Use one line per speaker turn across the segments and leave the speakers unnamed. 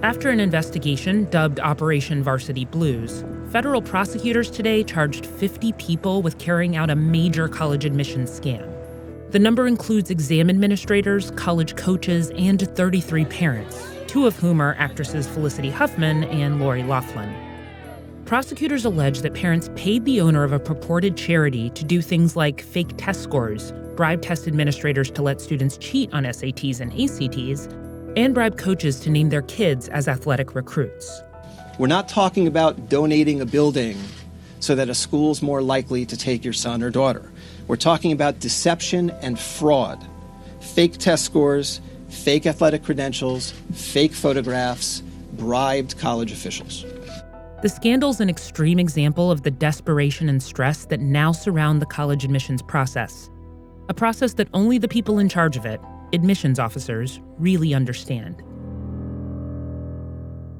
After an investigation dubbed Operation Varsity Blues, federal prosecutors today charged 50 people with carrying out a major college admissions scam. The number includes exam administrators, college coaches, and 33 parents, two of whom are actresses Felicity Huffman and Lori Loughin. Prosecutors allege that parents paid the owner of a purported charity to do things like fake test scores, bribe test administrators to let students cheat on SATs and ACTs, and bribe coaches to name their kids as athletic recruits.
We're not talking about donating a building so that a school's more likely to take your son or daughter. We're talking about deception and fraud, fake test scores, fake athletic credentials, fake photographs, bribed college officials.
The scandal's an extreme example of the desperation and stress that now surround the college admissions process, a process that only the people in charge of it, admissions officers, really understand.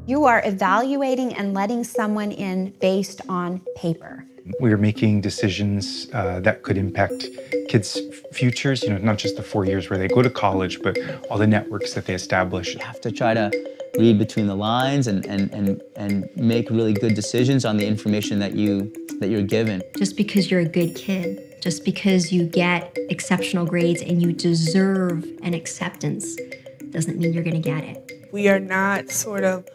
You are evaluating and letting someone in based on paper.
We're making decisions that could impact kids' futures, not just the 4 years where they go to college, but all the networks that they establish.
You have to try to read between the lines and make really good decisions on the information that you're given.
Just because you're a good kid, just because you get exceptional grades and you deserve an acceptance, doesn't mean you're gonna get it.
We are not sort of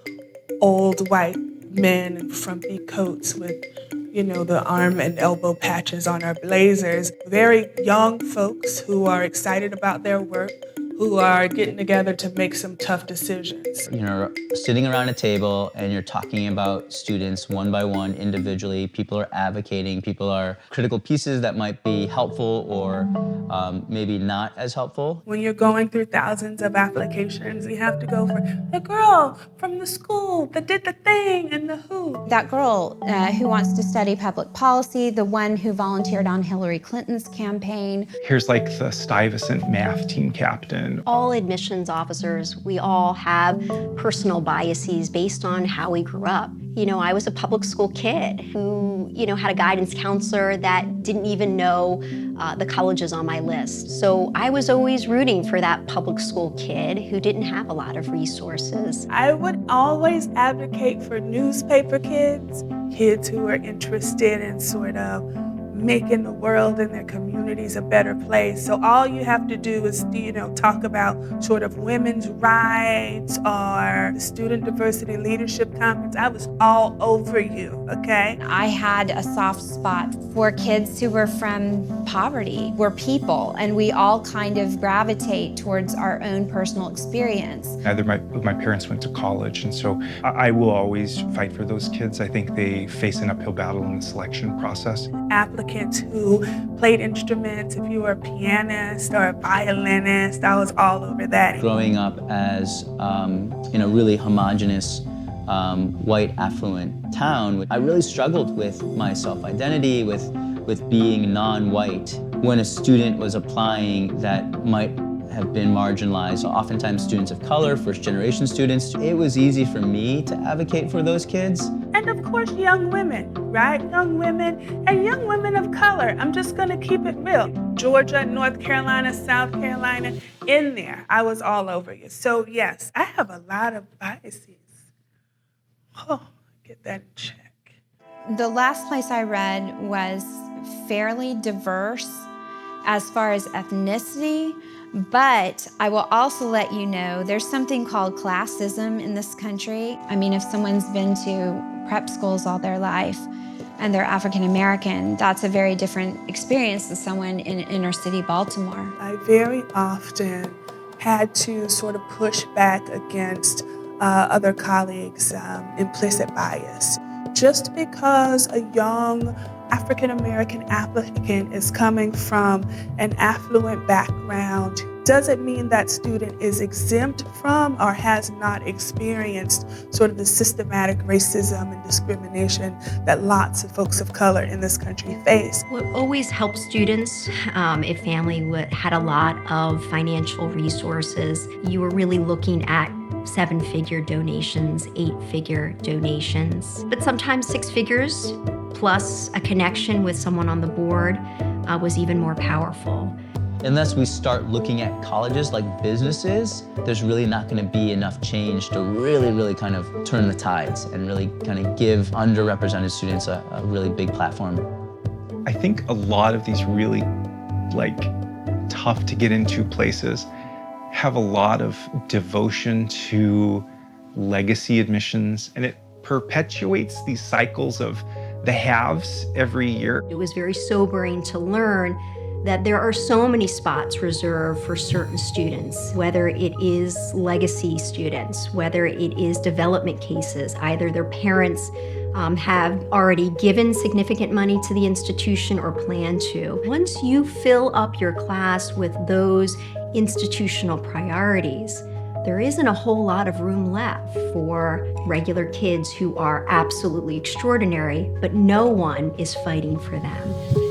old white men in frumpy coats with, the arm and elbow patches on our blazers. Very young folks who are excited about their work, who are getting together to make some tough decisions.
Sitting around a table and you're talking about students one by one individually. People are advocating, people are critical pieces that might be helpful or maybe not as helpful.
When you're going through thousands of applications, you have to go for the girl from the school that did the thing and the who.
That girl who wants to study public policy, the one who volunteered on Hillary Clinton's campaign.
Here's like the Stuyvesant math team captain.
All admissions officers, we all have personal biases based on how we grew up. I was a public school kid who, had a guidance counselor that didn't even know the colleges on my list. So I was always rooting for that public school kid who didn't have a lot of resources.
I would always advocate for newspaper kids who are interested in sort of making the world and their communities a better place. So all you have to do is, talk about sort of women's rights or the Student Diversity Leadership Conference. I was all over you, okay?
I had a soft spot for kids who were from poverty. We're people, and we all kind of gravitate towards our own personal experience.
Neither of my parents went to college, and so I will always fight for those kids. I think they face an uphill battle in the selection process.
Applicants who played instruments, if you were a pianist or a violinist, I was all over that.
Growing up as in a really homogenous, white, affluent town, I really struggled with my self-identity, with being non-white. When a student was applying that might have been marginalized, so oftentimes students of color, first-generation students, it was easy for me to advocate for those kids.
And of course, young women, right? Young women and young women of color. I'm just gonna keep it real. Georgia, North Carolina, South Carolina, in there. I was all over you. So yes, I have a lot of biases. Oh, get that in check.
The last place I read was fairly diverse as far as ethnicity, but I will also let you know there's something called classism in this country. I mean, if someone's been to prep schools all their life and they're African American, that's a very different experience than someone in inner city Baltimore.
I very often had to sort of push back against other colleagues' implicit bias. Just because a young African-American applicant is coming from an affluent background doesn't mean that student is exempt from or has not experienced sort of the systematic racism and discrimination that lots of folks of color in this country face.
What always helps students, if family had a lot of financial resources, you were really looking at 7-figure donations, 8-figure donations, but sometimes 6 figures plus a connection with someone on the board was even more powerful.
Unless we start looking at colleges like businesses, there's really not going to be enough change to really kind of turn the tides and really kind of give underrepresented students a really big platform.
I think a lot of these really tough to get into places have a lot of devotion to legacy admissions, and it perpetuates these cycles of the haves every year.
It was very sobering to learn that there are so many spots reserved for certain students, whether it is legacy students, whether it is development cases, either their parents have already given significant money to the institution or plan to. Once you fill up your class with those institutional priorities, there isn't a whole lot of room left for regular kids who are absolutely extraordinary, but no one is fighting for them.